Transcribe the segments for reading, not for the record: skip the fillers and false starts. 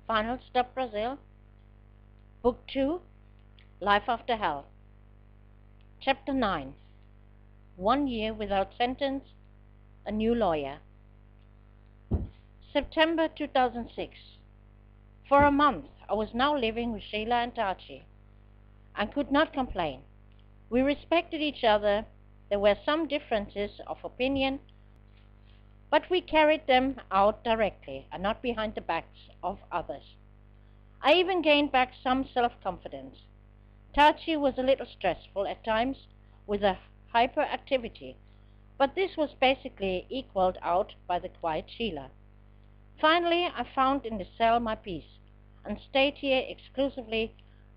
Final Stop Brazil, Book 2, Life After Hell, Chapter 9, 1 year without sentence, a new lawyer. September 2006. For a month I was now living with Sheila and Tati, and could not complain. We respected each other. There were some differences of opinion, but we carried them out directly and not behind the backs of others. I even gained back some self-confidence. Tati was a little stressful at times with her hyperactivity, but this was basically equaled out by the quiet Sheila. Finally, I found in the cell my peace, and stayed here exclusively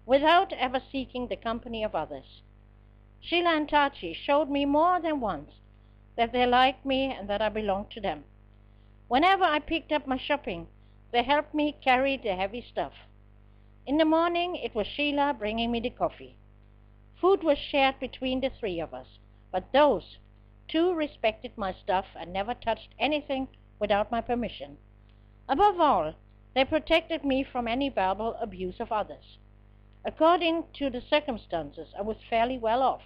without ever seeking the company of others. Sheila and Tati showed me more than once that they liked me and that I belonged to them. Whenever I picked up my shopping, they helped me carry the heavy stuff. In the morning, it was Sheila bringing me the coffee. Food was shared between the three of us, but those two respected my stuff and never touched anything without my permission. Above all, they protected me from any verbal abuse of others. According to the circumstances, I was fairly well off,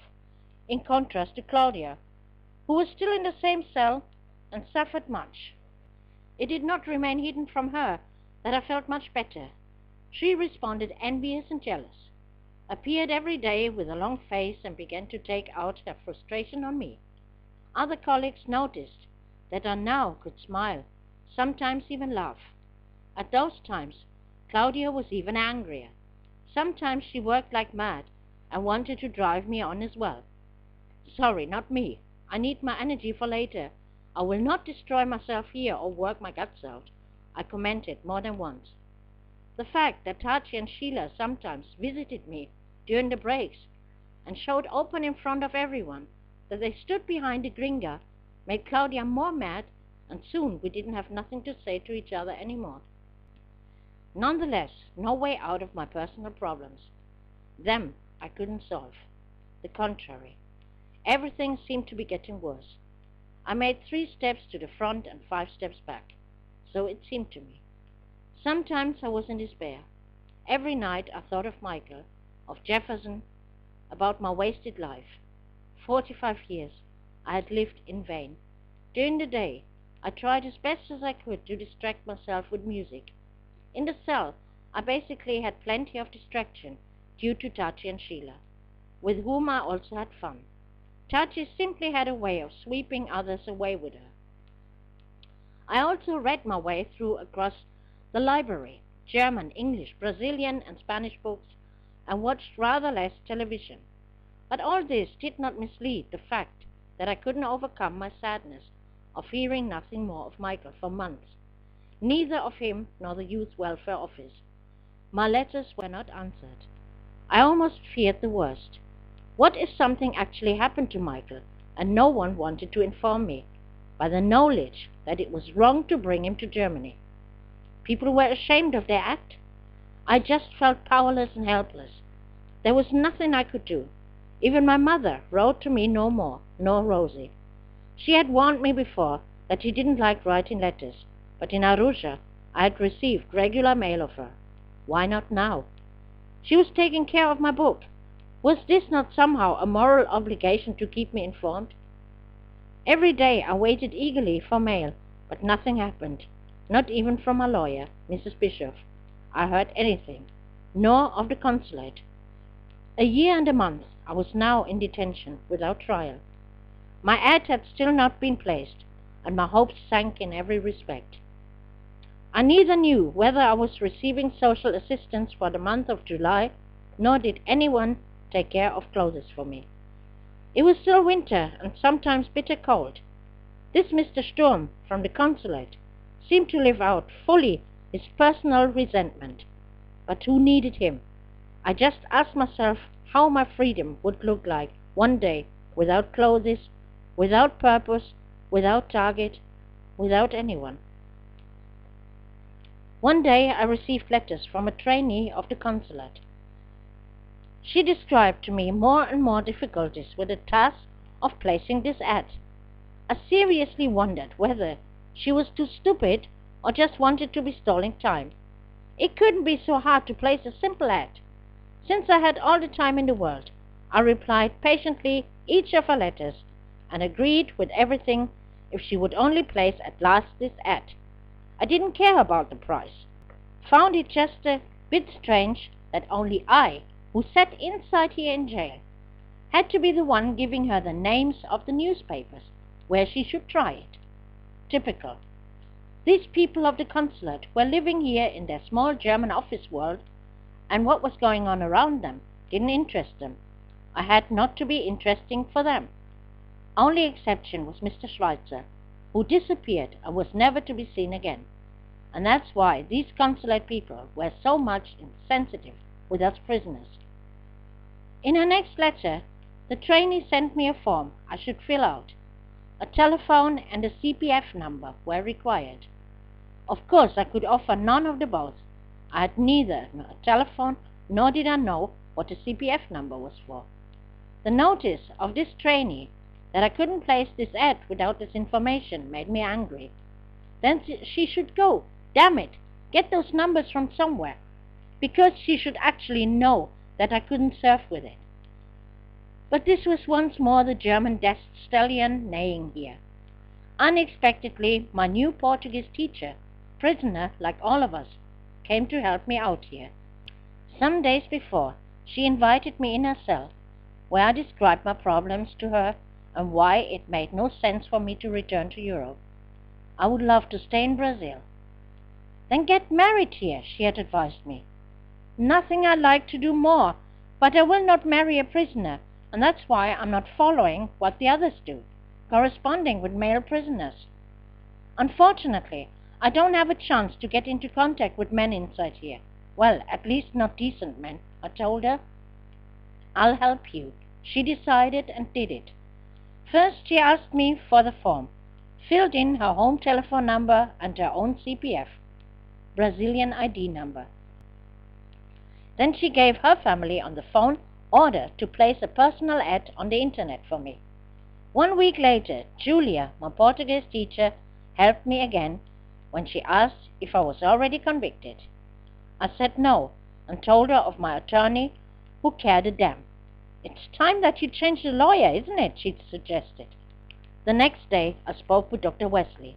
in contrast to Claudia, who was still in the same cell and suffered much. It did not remain hidden from her that I felt much better. She responded envious and jealous, appeared every day with a long face, and began to take out her frustration on me. Other colleagues noticed that I now could smile, sometimes even laugh. At those times, Claudia was even angrier. Sometimes she worked like mad and wanted to drive me on as well. Sorry, not me. I need my energy for later. I will not destroy myself here or work my guts out, I commented more than once. The fact that Tati and Sheila sometimes visited me during the breaks and showed open in front of everyone that they stood behind the gringa made Claudia more mad, and soon we didn't have nothing to say to each other anymore. Nonetheless, no way out of my personal problems. Them I couldn't solve. The contrary. Everything seemed to be getting worse. I made 3 steps to the front and 5 steps back. So it seemed to me. Sometimes I was in despair. Every night I thought of Michael, of Jefferson, about my wasted life. 45 years I had lived in vain. During the day, I tried as best as I could to distract myself with music. In the cell, I basically had plenty of distraction due to Tati and Sheila, with whom I also had fun. Tati simply had a way of sweeping others away with her. I also read my way through across the library, German, English, Brazilian and Spanish books, and watched rather less television. But all this did not mislead the fact that I couldn't overcome my sadness of hearing nothing more of Michael for months, neither of him nor the Youth Welfare Office. My letters were not answered. I almost feared the worst. What if something actually happened to Michael, and no one wanted to inform me, by the knowledge that it was wrong to bring him to Germany? People were ashamed of their act. I just felt powerless and helpless. There was nothing I could do. Even my mother wrote to me no more, nor Rosie. She had warned me before that she didn't like writing letters, but in Arusha I had received regular mail of her. Why not now? She was taking care of my book. Was this not somehow a moral obligation to keep me informed? Every day I waited eagerly for mail, but nothing happened. Not even from my lawyer, Mrs. Bishop, I heard anything, nor of the consulate. A year and a month I was now in detention without trial. My ad had still not been placed, and my hopes sank in every respect. I neither knew whether I was receiving social assistance for the month of July, nor did anyone take care of clothes for me. It was still winter and sometimes bitter cold. This Mr. Sturm from the consulate seemed to live out fully his personal resentment. But who needed him? I just asked myself how my freedom would look like one day, without clothes, without purpose, without target, without anyone. One day I received letters from a trainee of the consulate. She described to me more and more difficulties with the task of placing this ad. I seriously wondered whether she was too stupid or just wanted to be stalling time. It couldn't be so hard to place a simple ad. Since I had all the time in the world, I replied patiently each of her letters and agreed with everything if she would only place at last this ad. I didn't care about the price. Found it just a bit strange that only I, who sat inside here in jail, had to be the one giving her the names of the newspapers where she should try it. Typical. These people of the consulate were living here in their small German office world, and what was going on around them didn't interest them. I had not to be interesting for them. Only exception was Mr. Schweitzer, who disappeared and was never to be seen again. And that's why these consulate people were so much insensitive with us prisoners. In her next letter, the trainee sent me a form I should fill out. A telephone and a CPF number were required. Of course, I could offer none of the both. I had neither a telephone nor did I know what a CPF number was for. The notice of this trainee that I couldn't place this ad without this information made me angry. Then she should go, damn it, get those numbers from somewhere, because she should actually know that I couldn't serve with it. But this was once more the German death stallion neighing here. Unexpectedly, my new Portuguese teacher, prisoner like all of us, came to help me out here. Some days before, she invited me in her cell, where I described my problems to her and why it made no sense for me to return to Europe. I would love to stay in Brazil. Then get married here, she had advised me. Nothing I'd like to do more, but I will not marry a prisoner, and that's why I'm not following what the others do, corresponding with male prisoners. Unfortunately, I don't have a chance to get into contact with men inside here. Well, at least not decent men, I told her. I'll help you. She decided and did it. First, she asked me for the form, filled in her home telephone number and her own CPF, Brazilian ID number. Then she gave her family on the phone order to place a personal ad on the internet for me. 1 week later, Julia, my Portuguese teacher, helped me again when she asked if I was already convicted. I said no and told her of my attorney, who cared a damn. It's time that you change the lawyer, isn't it? She suggested. The next day, I spoke with Dr. Wesley,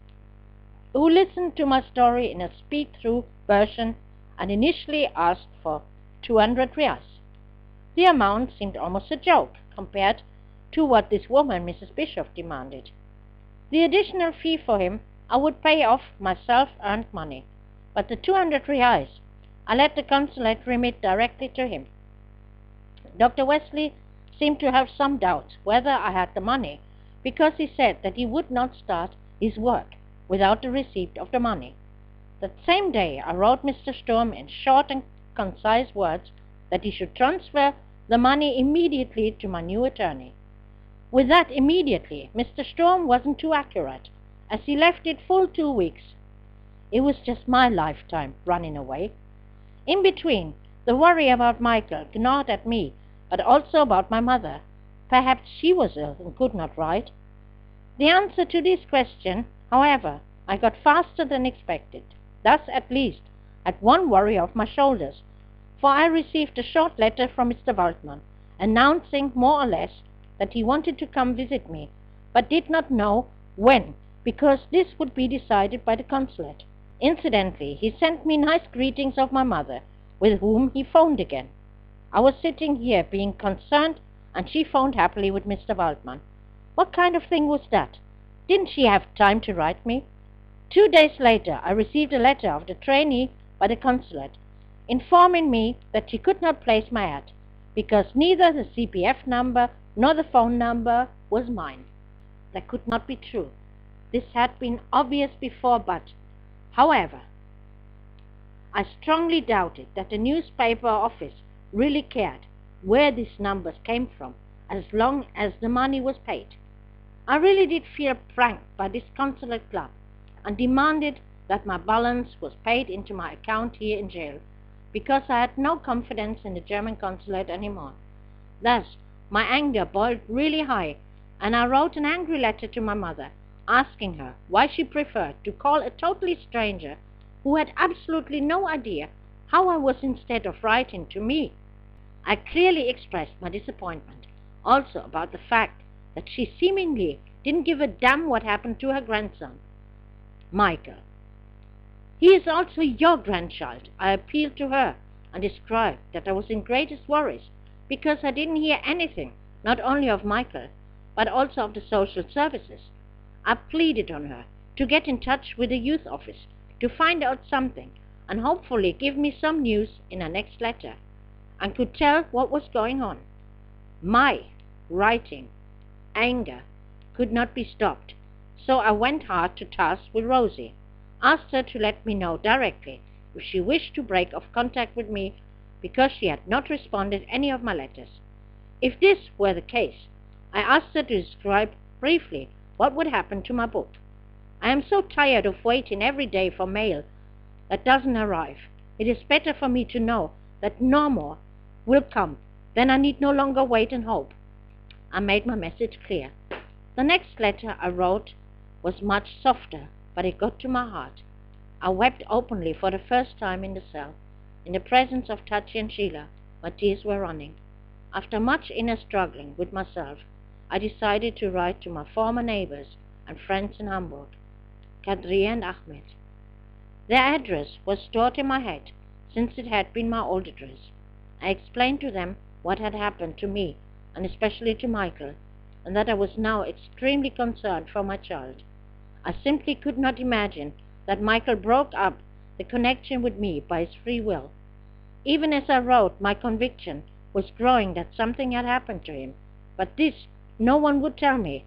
who listened to my story in a speak-through version and initially asked for 200 reais. The amount seemed almost a joke compared to what this woman, Mrs. Bishop, demanded. The additional fee for him I would pay off my self-earned money, but the 200 reais I let the consulate remit directly to him. Dr. Wesley seemed to have some doubts whether I had the money, because he said that he would not start his work without the receipt of the money. That same day I wrote Mr. Sturm in short and concise words that he should transfer the money immediately to my new attorney. With that immediately, Mr. Sturm wasn't too accurate, as he left it full 2 weeks. It was just my lifetime running away. In between, the worry about Michael gnawed at me, but also about my mother. Perhaps she was ill and could not write. The answer to this question, however, I got faster than expected. Thus, at least, had one worry off my shoulders, for I received a short letter from Mr. Waldman, announcing more or less that he wanted to come visit me, but did not know when, because this would be decided by the consulate. Incidentally, he sent me nice greetings of my mother, with whom he phoned again. I was sitting here being concerned, and she phoned happily with Mr. Waldman. What kind of thing was that? Didn't she have time to write me? 2 days later, I received a letter of the trainee by the consulate, informing me that she could not place my ad, because neither the CPF number nor the phone number was mine. That could not be true. This had been obvious before, but, however, I strongly doubted that the newspaper office really cared where these numbers came from, as long as the money was paid. I really did feel pranked by this consulate club, and demanded that my balance was paid into my account here in jail, because I had no confidence in the German consulate anymore. Thus, my anger boiled really high, and I wrote an angry letter to my mother, asking her why she preferred to call a totally stranger who had absolutely no idea how I was instead of writing to me. I clearly expressed my disappointment also about the fact that she seemingly didn't give a damn what happened to her grandson, Michael. He is also your grandchild. I appealed to her and described that I was in greatest worries because I didn't hear anything, not only of Michael, but also of the social services. I pleaded on her to get in touch with the youth office to find out something and hopefully give me some news in her next letter, and could tell what was going on. My writing, anger, could not be stopped, so I went hard to task with Rosie, asked her to let me know directly if she wished to break off contact with me because she had not responded any of my letters. If this were the case, I asked her to describe briefly what would happen to my book. I am so tired of waiting every day for mail that doesn't arrive. It is better for me to know that no more will come, then I need no longer wait and hope. I made my message clear. The next letter I wrote was much softer, but it got to my heart. I wept openly for the first time in the cell. In the presence of Tati and Sheila, my tears were running. After much inner struggling with myself, I decided to write to my former neighbors and friends in Hamburg, Kadri and Ahmed. Their address was stored in my head, since it had been my old address. I explained to them what had happened to me, and especially to Michael, and that I was now extremely concerned for my child. I simply could not imagine that Michael broke up the connection with me by his free will. Even as I wrote, my conviction was growing that something had happened to him, but this no one would tell me.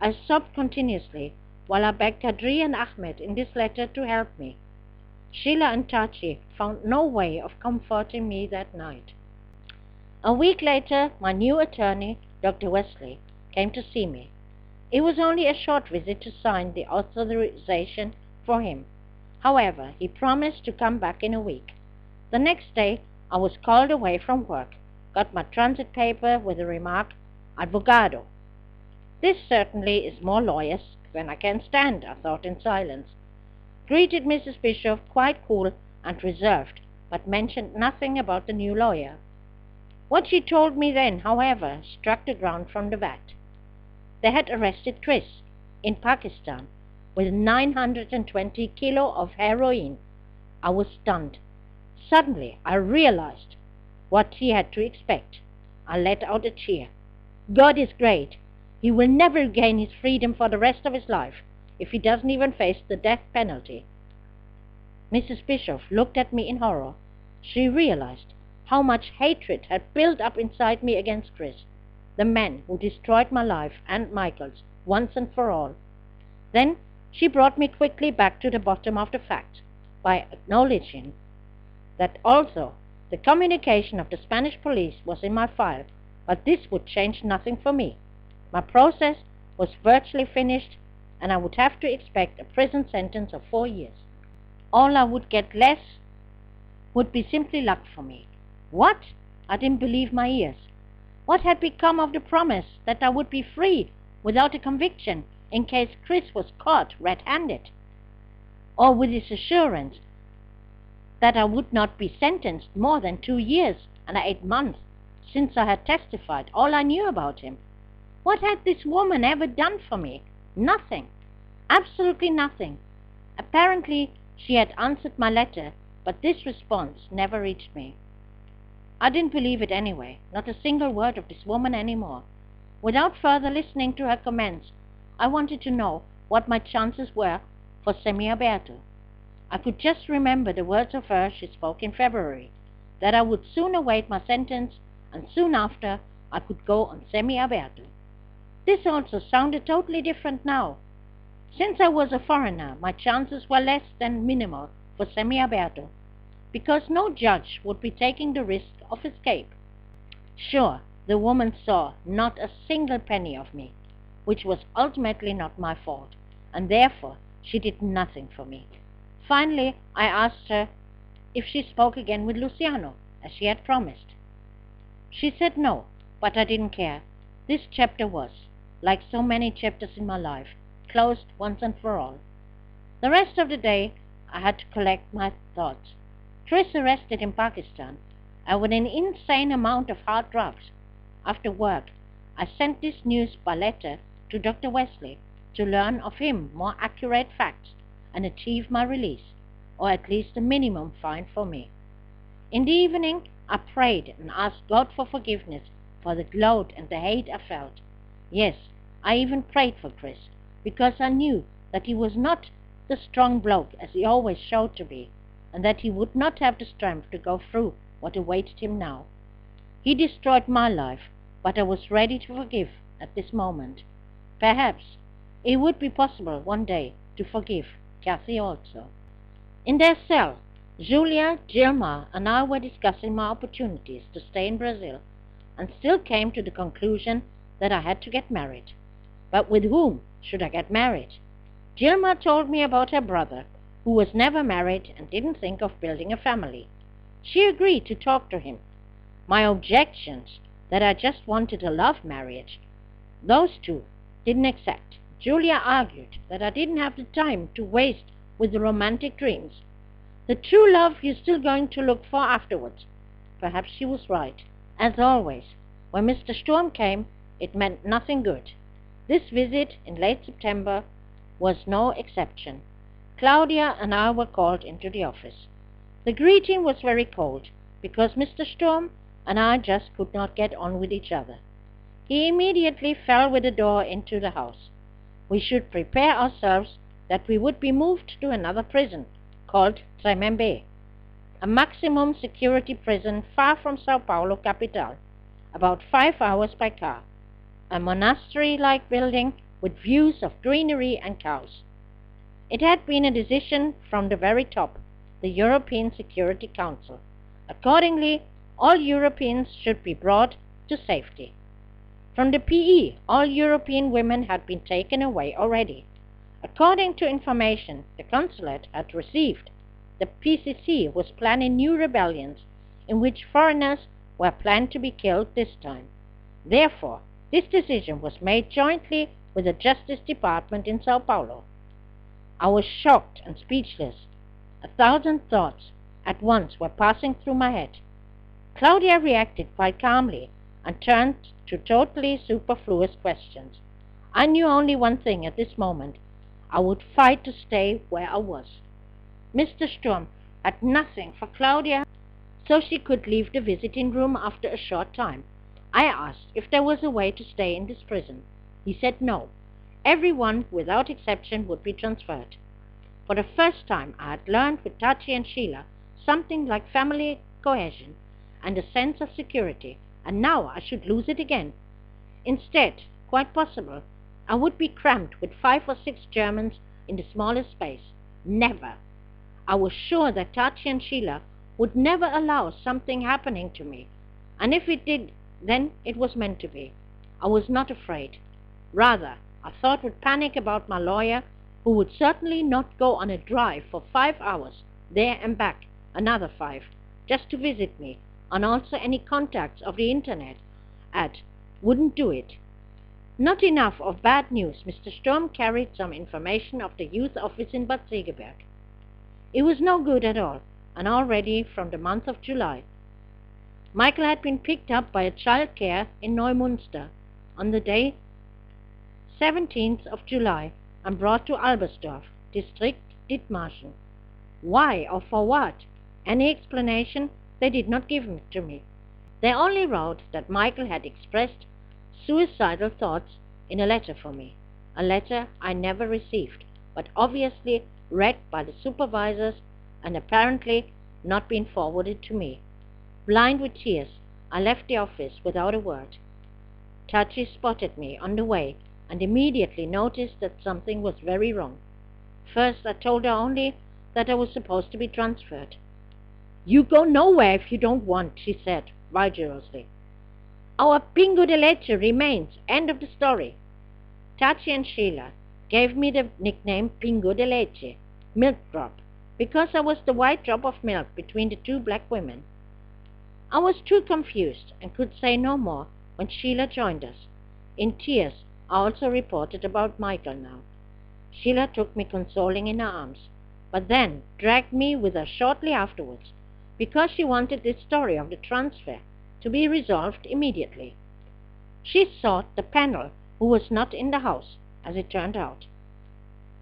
I sobbed continuously while I begged Kadri and Ahmed in this letter to help me. Sheila and Tati found no way of comforting me that night. A week later, my new attorney, Dr. Wesley, came to see me. It was only a short visit to sign the authorization for him. However, he promised to come back in a week. The next day, I was called away from work, got my transit paper with the remark, "Advogado." This certainly is more lawyers than I can stand, I thought in silence. Greeted Mrs. Bishop quite cool and reserved, but mentioned nothing about the new lawyer. What she told me then, however, struck the ground from the bat. They had arrested Chris in Pakistan with 920 kilo of heroin. I was stunned. Suddenly I realized what he had to expect. I let out a cheer. God is great. He will never regain his freedom for the rest of his life if he doesn't even face the death penalty. Mrs. Bishop looked at me in horror. She realized how much hatred had built up inside me against Chris, the man who destroyed my life and Michael's once and for all. Then she brought me quickly back to the bottom of the facts by acknowledging that also the communication of the Spanish police was in my file, but this would change nothing for me. My process was virtually finished, and I would have to expect a prison sentence of 4 years. All I would get less would be simply luck for me. What? I didn't believe my ears. What had become of the promise that I would be free without a conviction in case Chris was caught red-handed? Or with his assurance that I would not be sentenced more than 2 years and 8 months, since I had testified all I knew about him? What had this woman ever done for me? Nothing. Absolutely nothing. Apparently she had answered my letter, but this response never reached me. I didn't believe it anyway, not a single word of this woman anymore. Without further listening to her comments, I wanted to know what my chances were for semi-aberto. I could just remember the words of her she spoke in February, that I would soon await my sentence, and soon after I could go on semi-aberto. This also sounded totally different now. Since I was a foreigner, my chances were less than minimal for semi-aberto, because no judge would be taking the risk of escape. Sure, the woman saw not a single penny of me, which was ultimately not my fault, and therefore she did nothing for me. Finally, I asked her if she spoke again with Luciano, as she had promised. She said no, but I didn't care. This chapter was, like so many chapters in my life, closed once and for all. The rest of the day I had to collect my thoughts, Chris arrested in Pakistan, and with an insane amount of hard drugs. After work, I sent this news by letter to Dr. Wesley to learn of him more accurate facts and achieve my release, or at least a minimum fine for me. In the evening, I prayed and asked God for forgiveness for the gloat and the hate I felt. Yes, I even prayed for Chris, because I knew that he was not the strong bloke as he always showed to be, and that he would not have the strength to go through what awaited him now. He destroyed my life, but I was ready to forgive at this moment. Perhaps it would be possible one day to forgive Kathy also. In their cell, Julia, Gilmar, and I were discussing my opportunities to stay in Brazil, and still came to the conclusion that I had to get married. But with whom should I get married? Gilmar told me about her brother, who was never married and didn't think of building a family. She agreed to talk to him. My objections, that I just wanted a love marriage, those two didn't accept. Julia argued that I didn't have the time to waste with the romantic dreams. The true love you're still going to look for afterwards. Perhaps she was right. As always, when Mr. Sturm came, it meant nothing good. This visit in late September was no exception. Claudia and I were called into the office. The greeting was very cold, because Mr. Sturm and I just could not get on with each other. He immediately fell with the door into the house. We should prepare ourselves that we would be moved to another prison, called Tremembé, a maximum security prison far from Sao Paulo capital, about 5 hours by car, a monastery-like building with views of greenery and cows. It had been a decision from the very top, the European Security Council. Accordingly, all Europeans should be brought to safety. From the PE, all European women had been taken away already. According to information the consulate had received, the PCC was planning new rebellions in which foreigners were planned to be killed this time. Therefore, this decision was made jointly with the Justice Department in Sao Paulo. I was shocked and speechless. 1,000 thoughts at once were passing through my head. Claudia reacted quite calmly and turned to totally superfluous questions. I knew only one thing at this moment. I would fight to stay where I was. Mr. Sturm had nothing for Claudia, so she could leave the visiting room after a short time. I asked if there was a way to stay in this prison. He said no. Everyone, without exception, would be transferred. For the first time I had learned with Tati and Sheila something like family cohesion and a sense of security, and now I should lose it again. Instead, quite possible, I would be cramped with 5 or 6 Germans in the smallest space. Never. I was sure that Tati and Sheila would never allow something happening to me, and if it did, then it was meant to be. I was not afraid. Rather, I thought with panic about my lawyer, who would certainly not go on a drive for 5 hours, there and back, another 5, just to visit me, and also any contacts of the internet wouldn't do it. Not enough of bad news, Mr. Sturm carried some information of the youth office in Bad Segeberg. It was no good at all, and already from the month of July. Michael had been picked up by a child care in Neumünster on the day 17th of July and brought to Albersdorf, district Dithmarschen. Why or for what? Any explanation they did not give to me. They only wrote that Michael had expressed suicidal thoughts in a letter for me, a letter I never received, but obviously read by the supervisors and apparently not been forwarded to me. Blind with tears, I left the office without a word. Tati spotted me on the way and immediately noticed that something was very wrong. First I told her only that I was supposed to be transferred. "You go nowhere if you don't want," she said vigorously. "Our Pingo de Leche remains. End of the story." Tati and Sheila gave me the nickname Pingo de Leche, milk drop, because I was the white drop of milk between the 2 black women. I was too confused and could say no more when Sheila joined us. In tears, I also reported about Michael now. Sheila took me consoling in her arms, but then dragged me with her shortly afterwards. because she wanted this story of the transfer to be resolved immediately. She sought the panel, who was not in the house, as it turned out.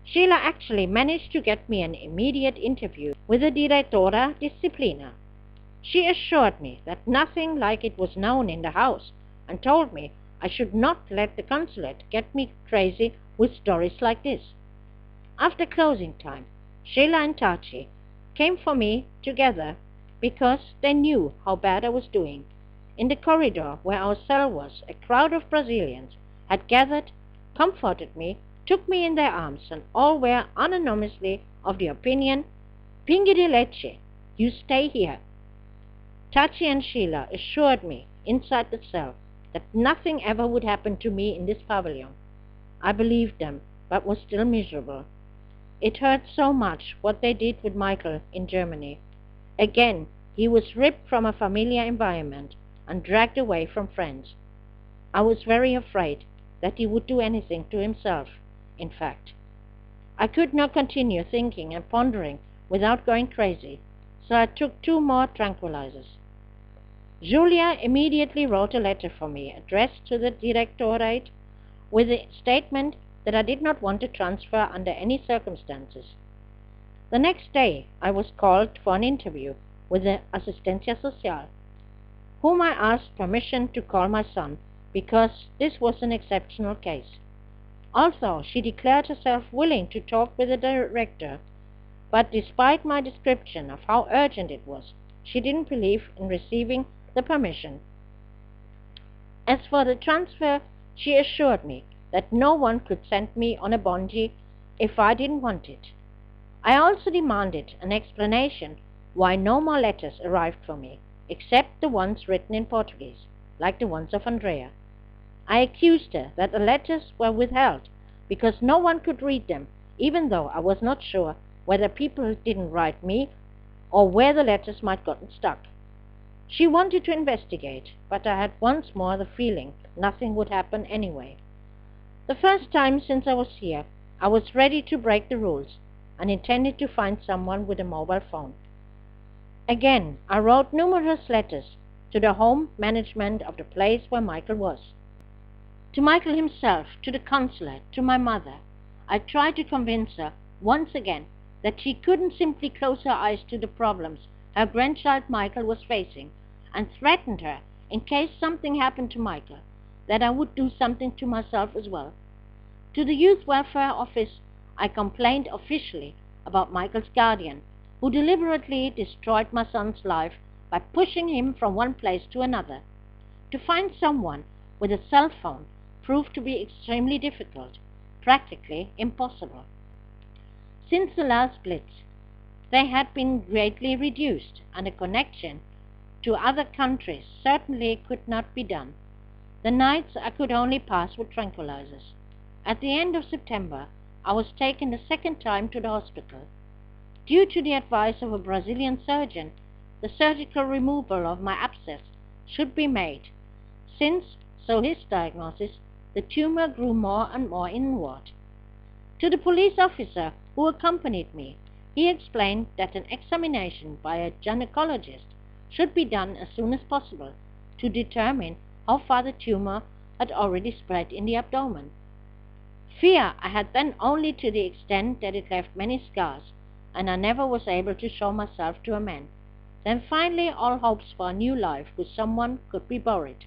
Sheila actually managed to get me an immediate interview with the Directora Disciplina. She assured me that nothing like it was known in the house and told me I should not let the consulate get me crazy with stories like this. After closing time, Sheila and Tati came for me together because they knew how bad I was doing. In the corridor where our cell was, a crowd of Brazilians had gathered, comforted me, took me in their arms, and all were unanimously of the opinion, "Pingue de leche, you stay here." Tati and Sheila assured me inside the cell that nothing ever would happen to me in this pavilion. I believed them, but was still miserable. It hurt so much what they did with Michael in Germany. Again, he was ripped from a familiar environment and dragged away from friends. I was very afraid that he would do anything to himself, in fact. I could not continue thinking and pondering without going crazy, so I took 2 more tranquilizers. Julia immediately wrote a letter for me addressed to the Directorate with a statement that I did not want to transfer under any circumstances. The next day I was called for an interview with the Asistencia Social, whom I asked permission to call my son because this was an exceptional case. Although she declared herself willing to talk with the director, but despite my description of how urgent it was, she didn't believe in receiving the permission. As for the transfer, she assured me that no one could send me on a bungee if I didn't want it. I also demanded an explanation why no more letters arrived for me, except the ones written in Portuguese, like the ones of Andrea. I accused her that the letters were withheld because no one could read them, even though I was not sure whether people didn't write me or where the letters might gotten stuck. She wanted to investigate, but I had once more the feeling nothing would happen anyway. The first time since I was here, I was ready to break the rules and intended to find someone with a mobile phone. Again, I wrote numerous letters to the home management of the place where Michael was. To Michael himself, to the consulate, to my mother. I tried to convince her once again that she couldn't simply close her eyes to the problems her grandchild Michael was facing, and threatened her, in case something happened to Michael, that I would do something to myself as well. To the Youth Welfare Office, I complained officially about Michael's guardian, who deliberately destroyed my son's life by pushing him from one place to another. To find someone with a cell phone proved to be extremely difficult, practically impossible. Since the last blitz, they had been greatly reduced, and a connection to other countries certainly could not be done. The nights I could only pass with tranquilizers. At the end of September, I was taken a second time to the hospital. Due to the advice of a Brazilian surgeon, the surgical removal of my abscess should be made, since, so his diagnosis, the tumor grew more and more inward. To the police officer who accompanied me, he explained that an examination by a gynecologist should be done as soon as possible to determine how far the tumor had already spread in the abdomen. Fear I had then only to the extent that it left many scars, and I never was able to show myself to a man. Then finally all hopes for a new life with someone could be buried.